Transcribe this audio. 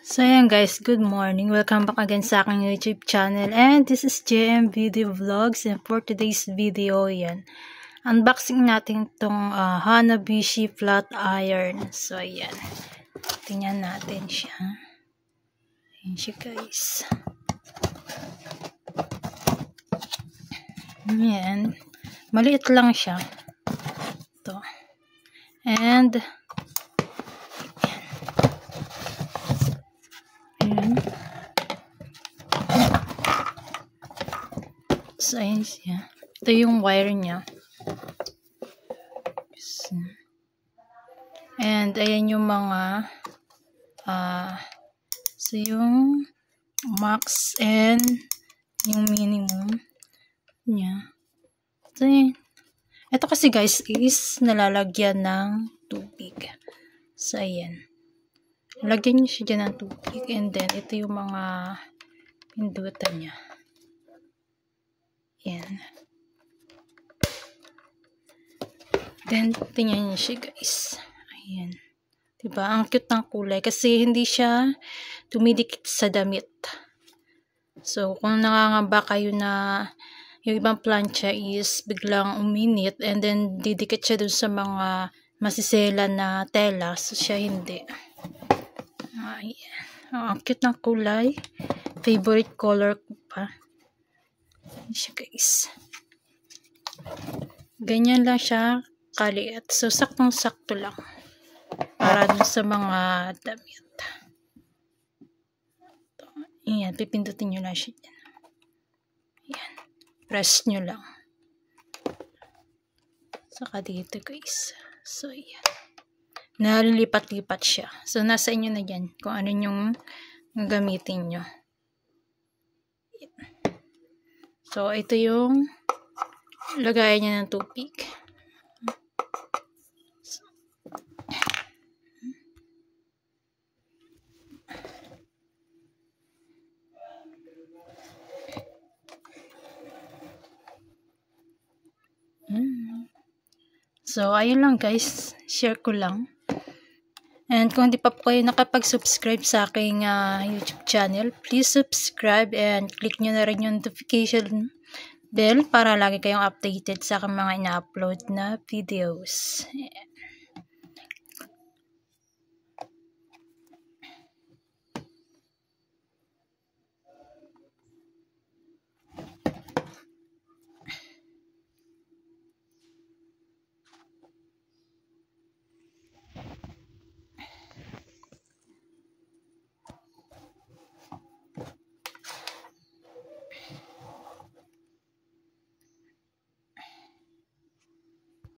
So ayan guys, good morning. Welcome back again sa aking YouTube channel. And this is JM Video Vlogs. And for today's video, yan. Unboxing natin itong Hanabishi Flat Iron. So ayan. Tingnan natin siya. Ayan siya guys. Ayan. Maliit lang siya. Ito. And so, ayan siya. Ito yung wire niya. And, ayan yung mga so, yung max and yung minimum niya. So, ayan. Ito kasi guys is nalalagyan ng tubig. So, ayan. Lagyan niyo siya dyan ng tubig. And then, ito yung mga pindutan niya. Yan. Then, tingnan niyo siya guys. Ayan. Diba? Ang cute ng kulay. Kasi hindi siya tumidikit sa damit. So, kung nangangamba kayo na yung ibang plancha is biglang uminit and then didikit siya dun sa mga masisela na tela. So, siya hindi. Ayan. Ang cute ng kulay. Favorite color ko pa. Siya guys. Ganyan lang siya kaliit. So, saktong-sakto lang. Para dun sa mga damit. Ayan. Pipindutin nyo lang siya dyan. Ayan. Press nyo lang. Saka dito guys. So, ayan. Nalilipat-lipat siya. So, nasa inyo na dyan kung ano yung gamitin nyo. So, ito yung lagayan niya ng tubig. So, ayun lang guys. Share ko lang. And kung hindi pa po kayo nakapag-subscribe sa aking YouTube channel, please subscribe and click nyo na rin yung notification bell para lagi kayong updated sa aking mga ina-upload na videos.